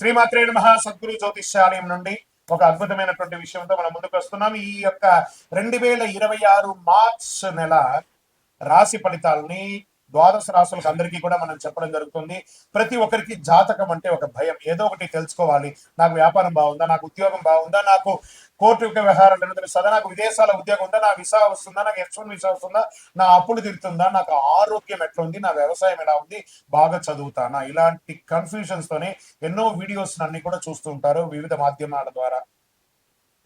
శ్రీమాత్రే నమః. సద్గురు జ్యోతిష్యాలయం నుండి ఒక అద్భుతమైనటువంటి విషయంతో మనం ముందుకు వస్తున్నాం. ఈ యొక్క 2026 మార్చ్ నెల రాశి ఫలితాలని ద్వాదశ రాశులకు అందరికీ కూడా మనం చెప్పడం జరుగుతుంది. ప్రతి ఒక్కరికి జాతకం అంటే ఒక భయం, ఏదో ఒకటి తెలుసుకోవాలి. నాకు వ్యాపారం బాగుందా, నాకు ఉద్యోగం బాగుందా, నాకు కోర్టు యొక్క వ్యవహారాలు తెలుస్తుందా, నాకు విదేశాల ఉద్యోగం ఉందా, నా వీసా వస్తుందా, నాకు H1 వీసా వస్తుందా, నా అప్పులు తీరుతుందా, నాకు ఆరోగ్యం ఎట్లా ఉంది, నా వ్యవసాయం ఎలా ఉంది, బాగా చదువుతానా, ఇలాంటి కన్ఫ్యూజన్స్ తోనే ఎన్నో వీడియోస్ అన్ని కూడా చూస్తూ ఉంటారు వివిధ మాధ్యమాల ద్వారా.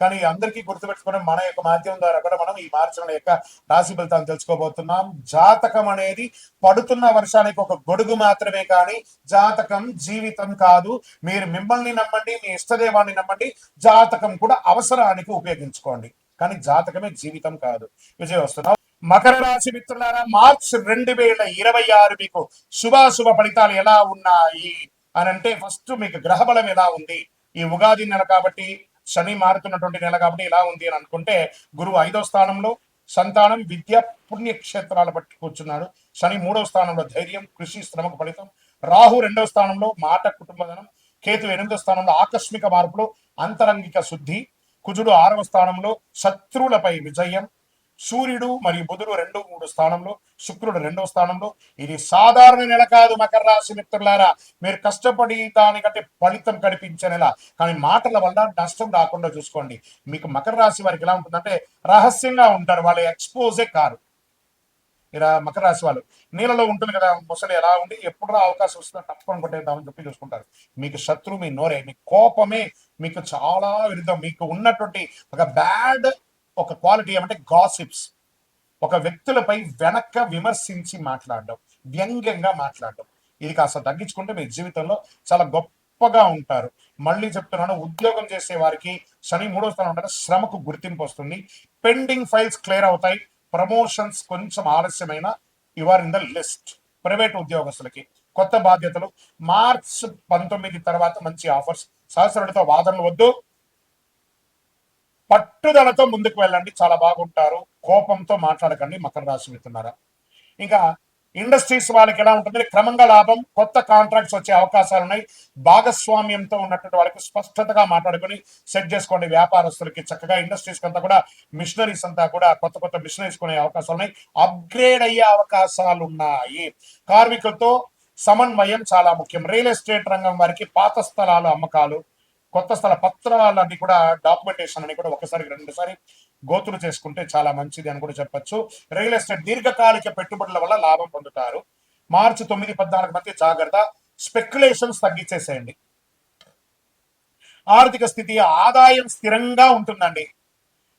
కానీ అందరికీ గుర్తుపెట్టుకుని మన యొక్క మాధ్యమం ద్వారా కూడా మనం ఈ మార్చి నెల యొక్క రాశి ఫలితాలను తెలుసుకోబోతున్నాం. జాతకం అనేది పడుతున్న వర్షానికి ఒక గొడుగు మాత్రమే, కానీ జాతకం జీవితం కాదు. మీరు మిమ్మల్ని నమ్మండి, మీ ఇష్టదేవాన్ని నమ్మండి, జాతకం కూడా అవసరానికి ఉపయోగించుకోండి, కానీ జాతకమే జీవితం కాదు. విజయ్ వస్తున్నాం. మకర రాశి మిత్రులారా, మార్చ్ 2026 మీకు శుభాశుభ ఫలితాలు ఎలా ఉన్నాయి అని అంటే, ఫస్ట్ మీకు గ్రహబలం ఎలా ఉంది. ఈ ఉగాది నెల కాబట్టి, శని మారుతున్నటువంటి నెల కాబట్టి ఇలా ఉంది అని అనుకుంటే, గురువు 5వ స్థానంలో సంతానం, విద్య, పుణ్యక్షేత్రాలు బట్టి కూర్చున్నాడు. శని 3వ స్థానంలో ధైర్యం, కృషి, శ్రమకు ఫలితం. రాహు 2వ స్థానంలో మాట, కుటుంబధనం. కేతు 8వ స్థానంలో ఆకస్మిక మార్పులు, అంతరంగిక శుద్ధి. కుజుడు 6వ స్థానంలో శత్రువులపై విజయం. సూర్యుడు మరియు బుధుడు 2, 3 స్థానంలో, శుక్రుడు 2వ స్థానంలో. ఇది సాధారణ నెల కాదు మకర రాశి మిత్రులారా. మీరు కష్టపడి దానికంటే ఫలితం కనిపించే నెల, కానీ మాటల వల్ల నష్టం రాకుండా చూసుకోండి. మీకు మకర రాశి వారికి ఎలా ఉంటుందంటే, రహస్యంగా ఉంటారు, వాళ్ళు ఎక్స్పోజే కారు. ఇలా మకర రాశి వాళ్ళు నీళ్ళలో ఉంటుంది కదా ముసలి, ఎలా ఉండి ఎప్పుడు అవకాశం వస్తుందో తప్పకుండా కొట్టేద్దామని చెప్పి చూసుకుంటారు. మీకు శత్రువు మీ నోరే, మీ కోపమే మీకు చాలా విరుద్ధం. మీకు ఉన్నటువంటి ఒక బ్యాడ్ ఒక క్వాలిటీ ఏమంటే గాసిప్స్. ఒక వ్యక్తులపై వెనక్క విమర్శించి మాట్లాడడం, వ్యంగ్యంగా మాట్లాడడం. ఇది కాస్త తగ్గించుకుంటే మీ జీవితంలో చాలా గొప్పగా ఉంటారు. మళ్ళీ చెప్తున్నాను, ఉద్యోగం చేసే వారికి శని 3వ స్థానం ఉండగా శ్రమకు గుర్తింపు వస్తుంది. పెండింగ్ ఫైల్స్ క్లియర్ అవుతాయి. ప్రమోషన్స్ కొంచెం ఆలస్యమైన you are in the list. Private ఉద్యోగస్తులకి కొత్త బాధ్యతలు. మార్చ్ 19 తర్వాత మంచి ఆఫర్స్. సహస్రుడితో వాదనలు వద్దు, పట్టుదలతో ముందుకు వెళ్ళండి, చాలా బాగుంటారు. కోపంతో మాట్లాడకండి మకర రాశి మిత్రులారా. ఇంకా ఇండస్ట్రీస్ వాళ్ళకి ఎలా ఉంటుంది, క్రమంగా లాభం, కొత్త కాంట్రాక్ట్స్ వచ్చే అవకాశాలు ఉన్నాయి. భాగస్వామ్యంతో ఉన్నటువంటి వాళ్ళకి స్పష్టతగా మాట్లాడుకొని సెట్ చేసుకోండి. వ్యాపారస్తులకి చక్కగా ఇండస్ట్రీస్ అంతా కూడా, మిషనరీస్ అంతా కూడా కొత్త కొత్త మిషనరీస్ కొనే అవకాశాలు ఉన్నాయి. అప్గ్రేడ్ అయ్యే అవకాశాలు ఉన్నాయి. కార్మికులతో సమన్వయం చాలా ముఖ్యం. రియల్ ఎస్టేట్ రంగం వారికి పాత స్థలాలు అమ్మకాలు, కొత్త స్థల పత్రాలన్నీ కూడా, డాక్యుమెంటేషన్ అని కూడా ఒకసారి 2 సారి గోతులు చేసుకుంటే చాలా మంచిది అని కూడా చెప్పొచ్చు. రియల్ ఎస్టేట్ దీర్ఘకాలిక పెట్టుబడుల వల్ల లాభం పొందుతారు. మార్చి 9, 14 మధ్య జాగ్రత్త. స్పెక్యులేషన్స్ తగ్గించేసేయండి. ఆర్థిక స్థితి, ఆదాయం స్థిరంగా ఉంటుందండి.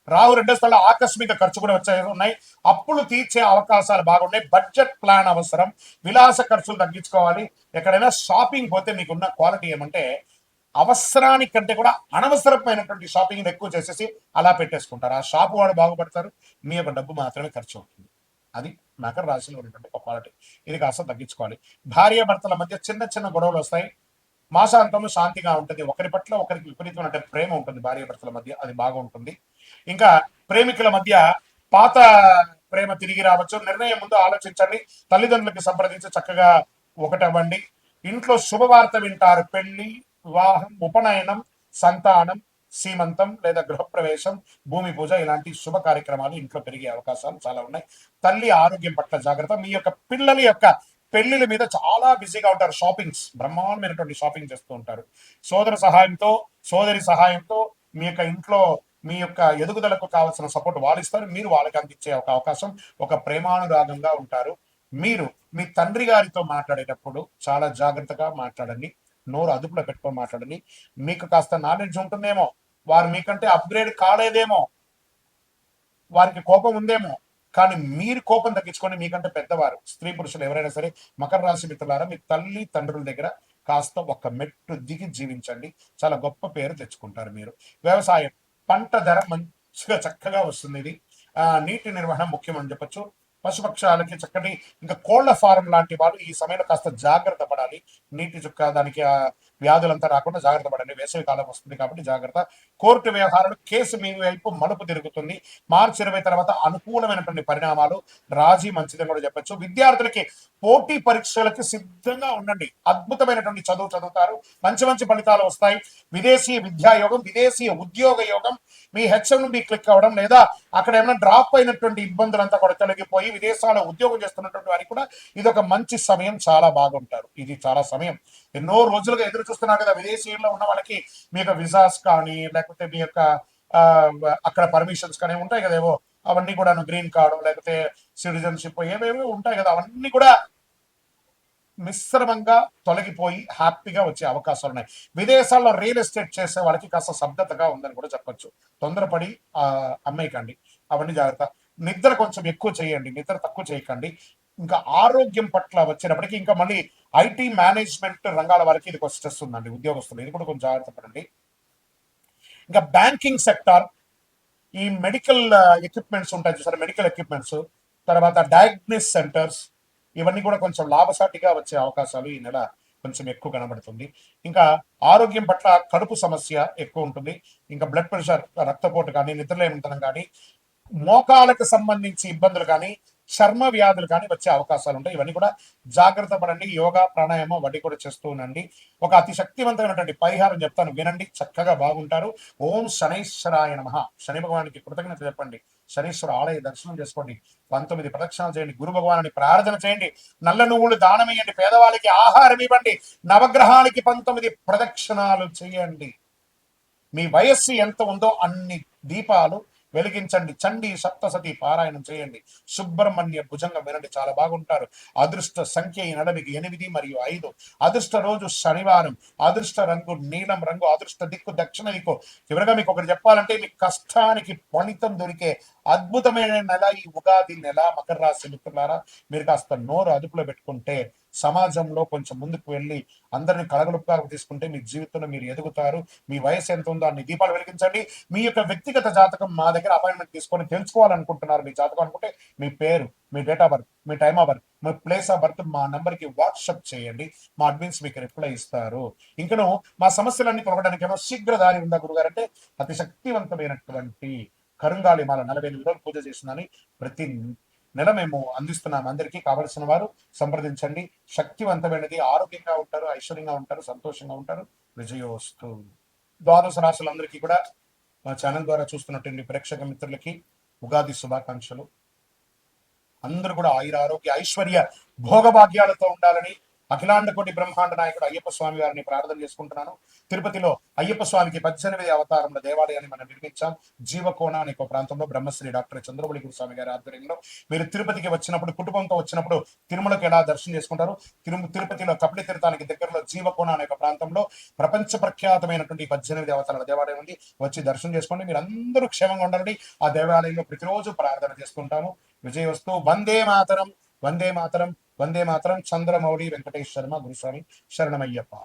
రావు 2వ స్థలంలో ఆకస్మిక ఖర్చు కూడా ఉన్నాయి. అప్పులు తీర్చే అవకాశాలు బాగున్నాయి. బడ్జెట్ ప్లాన్ అవసరం. విలాస ఖర్చులు తగ్గించుకోవాలి. ఎక్కడైనా షాపింగ్ పోతే మీకున్న క్వాలిటీ ఏమంటే, అవసరానికంటే కూడా అనవసరమైనటువంటి షాపింగ్ ఎక్కువ చేసేసి అలా పెట్టేసుకుంటారు. ఆ షాపు వాడు బాగుపడతారు, మీ యొక్క డబ్బు మాత్రమే ఖర్చు అవుతుంది. అది మకర రాశిలో ఉన్నటువంటి ఒక క్వాలిటీ. ఇది కాస్త తగ్గించుకోవాలి. భార్యాభర్తల మధ్య చిన్న చిన్న గొడవలు వస్తాయి. మాసాంతంలో శాంతిగా ఉంటుంది. ఒకరి పట్ల ఒకరికి విపరీతమైన ప్రేమ ఉంటుంది భార్యాభర్తల మధ్య, అది బాగుంటుంది. ఇంకా ప్రేమికుల మధ్య పాత ప్రేమ తిరిగి రావచ్చు. నిర్ణయం ముందు ఆలోచించండి. తల్లిదండ్రులకి సంప్రదించి చక్కగా ఒకటవ్వండి. ఇంట్లో శుభవార్త వింటారు. పెళ్లి, వివాహం, ఉపనయనం, సంతానం, సీమంతం లేదా గృహప్రవేశం, భూమి పూజ, ఇలాంటి శుభ కార్యక్రమాలు ఇంట్లో పెరిగే అవకాశాలు చాలా ఉన్నాయి. తల్లి ఆరోగ్యం పట్ల జాగ్రత్త. మీ యొక్క పిల్లల యొక్క పెళ్లిల మీద చాలా బిజీగా ఉంటారు. షాపింగ్స్, బ్రహ్మాండమైనటువంటి షాపింగ్ చేస్తూ ఉంటారు. సోదర సహాయంతో, సోదరి సహాయంతో మీ యొక్క ఇంట్లో మీ యొక్క ఎదుగుదలకు కావాల్సిన సపోర్ట్ వాళ్ళు ఇస్తారు, మీరు వాళ్ళకి అందించే ఒక అవకాశం. ఒక ప్రేమానురాగంగా ఉంటారు. మీరు మీ తండ్రి గారితో మాట్లాడేటప్పుడు చాలా జాగ్రత్తగా మాట్లాడండి. నోరు అదుపులో పెట్టుకొని మాట్లాడండి. మీకు కాస్త నాలెడ్జ్ ఉంటుందేమో, వారు మీకంటే అప్గ్రేడ్ కాలేదేమో, వారికి కోపం ఉందేమో, కానీ మీరు కోపం తగ్గించుకొని, మీకంటే పెద్దవారు స్త్రీ పురుషులు ఎవరైనా సరే మకర రాశి మిత్రులారా, మీ తల్లి తండ్రుల దగ్గర కాస్త ఒక మెట్టు దిగి జీవించండి. చాలా గొప్ప పేరు తెచ్చుకుంటారు మీరు. వ్యవసాయం, పంట ధర మంచిగా చక్కగా వస్తుంది. ఇది నీటి నిర్వహణ ముఖ్యం అని చెప్పొచ్చు. పశుపక్షాలకి చక్కటి, ఇంకా కోళ్ల ఫారం లాంటి వాళ్ళు ఈ సమయంలో కాస్త జాగ్రత్త పడాలి. నీటి చుక్క దానికి ఆ వ్యాధులంతా రాకుండా జాగ్రత్త పడండి. వేసవి కాలం వస్తుంది కాబట్టి జాగ్రత్త. కోర్టు వ్యవహారాలు, కేసు మీ వైపు మలుపు తిరుగుతుంది. మార్చి 20 తర్వాత అనుకూలమైనటువంటి పరిణామాలు, రాజీ మంచిదని కూడా చెప్పొచ్చు. విద్యార్థులకి పోటీ పరీక్షలకి సిద్ధంగా ఉండండి. అద్భుతమైనటువంటి చదువు చదువుతారు, మంచి మంచి ఫలితాలు వస్తాయి. విదేశీ విద్యా యోగం, విదేశీ ఉద్యోగ యోగం, మీ హెచ్ఎం నుండి క్లిక్ అవ్వడం, లేదా అక్కడ ఏమైనా డ్రాప్ అయినటువంటి ఇబ్బందులంతా కూడా తొలగిపోయి విదేశాల్లో ఉద్యోగం చేస్తున్నటువంటి వారికి కూడా ఇది ఒక మంచి సమయం. చాలా బాగుంటారు. ఇది చాలా సమయం. ఎన్నో రోజులుగా ఎదురు చూస్తున్నారు కదా విదేశీయుల్లో ఉన్న వాళ్ళకి. మీ యొక్క విజాస్ కానీ, లేకపోతే మీ యొక్క ఆ, అక్కడ పర్మిషన్స్ కానీ ఉంటాయి కదా ఏవో, అవన్నీ కూడా గ్రీన్ కార్డు లేకపోతే సిటిజన్షిప్ ఏవేవో ఉంటాయి కదా, అవన్నీ కూడా మిశ్రమంగా తొలగిపోయి హ్యాపీగా వచ్చే అవకాశాలు ఉన్నాయి. విదేశాల్లో రియల్ ఎస్టేట్ చేసే వాళ్ళకి కాస్త శబ్దతగా ఉందని కూడా చెప్పొచ్చు. తొందరపడి అమ్మేయకండి, అవన్నీ జాగ్రత్త. నిద్ర కొంచెం ఎక్కువ చేయండి, నిద్ర తక్కువ చేయకండి. ఇంకా ఆరోగ్యం పట్ల వచ్చేటప్పటికి ఇంకా మళ్ళీ ఐటీ మేనేజ్మెంట్ రంగాల వారికి ఇది కొంచెం స్ట్రెస్ ఉందండి, ఉద్యోగస్తులు, ఇది కూడా కొంచెం జాగ్రత్త పడండి. ఇంకా బ్యాంకింగ్ సెక్టార్, ఈ మెడికల్ ఎక్విప్మెంట్స్ ఉంటాయి చూసారు, మెడికల్ ఎక్విప్మెంట్స్, తర్వాత డయాగ్నోస్ సెంటర్స్, ఇవన్నీ కూడా కొంచెం లాభసాటిగా వచ్చే అవకాశాలు ఈ నెల కొంచెం ఎక్కువ కనబడుతుంది. ఇంకా ఆరోగ్యం పట్ల కడుపు సమస్య ఎక్కువ ఉంటుంది. ఇంకా బ్లడ్ ప్రెషర్, రక్తపోటు కానీ, నిద్రలేమితనం కానీ, మోకాలకు సంబంధించి ఇబ్బందులు కానీ, చర్మ వ్యాధులు కానీ వచ్చే అవకాశాలు ఉంటాయి. ఇవన్నీ కూడా జాగ్రత్త పడండి. యోగా, ప్రాణాయామం వడ్డీ కూడా చేస్తూ ఉండండి. ఒక అతి శక్తివంతమైనటువంటి పరిహారం చెప్తాను, వినండి, చక్కగా బాగుంటారు. ఓం శనైశ్వరాయ నమః. శని భగవానికి కృతజ్ఞత చెప్పండి. శనీశ్వర ఆలయ దర్శనం చేసుకోండి. 19 ప్రదక్షిణాలు చేయండి. గురు భగవాన్ని ప్రార్థన చేయండి. నల్ల నువ్వులు దానం ఇవ్వండి. పేదవాళ్ళకి ఆహారం ఇవ్వండి. నవగ్రహాలకి 19 ప్రదక్షిణాలు చేయండి. మీ వయస్సు ఎంత ఉందో అన్ని దీపాలు వెలిగించండి. చండి సప్తసతి పారాయణం చేయండి. సుబ్రహ్మణ్య భుజంగం వినండి, చాలా బాగుంటారు. అదృష్ట సంఖ్య ఈ నెలకి 8 మరియు 5. అదృష్ట రోజు శనివారం. అదృష్ట రంగు నీలం రంగు. అదృష్ట దిక్కు దక్షిణ దిక్కు. చివరిగా మీకు ఒకటి చెప్పాలంటే, మీ కష్టానికి ఫలితం దొరికే అద్భుతమైన నెల ఈ ఉగాది నెల. మకర రాశి మిత్రులారా, మీరు కాస్త నోరు అదుపులో పెట్టుకుంటే, సమాజంలో కొంచెం ముందుకు వెళ్ళి అందరిని కలగలుపుగా తీసుకుంటే మీ జీవితంలో మీరు ఎదుగుతారు. మీ వయసు ఎంత ఉందో అన్ని దీపాలు వెలిగించండి. మీ యొక్క వ్యక్తిగత జాతకం మా దగ్గర అపాయింట్మెంట్ తీసుకొని తెలుసుకోవాలనుకుంటున్నారు, మీ జాతకం అనుకుంటే మీ పేరు, మీ డేట్ ఆఫ్ బర్త్, మీ టైమ్ ఆఫ్ బర్త్, మీ ప్లేస్ ఆఫ్ బర్త్ మా నంబర్కి వాట్సాప్ చేయండి. మా అడ్మిన్స్ మీకు రిప్లై ఇస్తారు. ఇంకను మా సమస్యలన్నీ తొలగడానికి ఏమో శీఘ్రదారి ఉందా గురుగారు అంటే, అతి శక్తివంతమైనటువంటి కరుంగాలి మాల 48 రోజులు పూజ చేసిందని ప్రతి నెల మేము అందిస్తున్నాం. అందరికీ కావలసిన వారు సంప్రదించండి. శక్తివంతమైనది, ఆరోగ్యంగా ఉంటారు, ఐశ్వర్యంగా ఉంటారు, సంతోషంగా ఉంటారు. విజయోస్తు. ద్వాదశ రాశులందరికీ కూడా మా ఛానల్ ద్వారా చూస్తున్నటువంటి ప్రేక్షక మిత్రులకి ఉగాది శుభాకాంక్షలు. అందరూ కూడా ఆయుర ఆరోగ్య ఐశ్వర్య భోగభాగ్యాలతో ఉండాలని అఖిలాండ కోటి బ్రహ్మాండ నాయకుడు అయ్యప్ప స్వామి వారిని ప్రార్థన చేసుకుంటున్నాను. తిరుపతిలో అయ్యప్ప స్వామికి 18 అవతారముల దేవాలయాన్ని మనం నిర్మించాం. జీవకోణ అనే ఒక ప్రాంతంలో బ్రహ్మశ్రీ డాక్టర్ చంద్రబలి గురుస్వామి గారి ఆధ్వర్యంలో. మీరు తిరుపతికి వచ్చినప్పుడు, కుటుంబంతో వచ్చినప్పుడు తిరుమలకు ఎలా దర్శనం చేసుకుంటారు, తిరుపతిలో కపిల తీర్థానికి దగ్గరలో జీవకోణ అనే ఒక ప్రాంతంలో ప్రపంచ ప్రఖ్యాతమైనటువంటి 18 అవతారాల దేవాలయం ఉంది. వచ్చి దర్శనం చేసుకోండి. మీరు అందరూ క్షేమంగా ఉండాలని ఆ దేవాలయంలో ప్రతిరోజు ప్రార్థన చేసుకుంటాము. విజయవస్తు. వందే మాతరం, వందే మాతరం, వందే మాతరం. చంద్రమౌళి వెంకటేష్ శర్మ గురుస్వామి శరణమయ్యప్ప.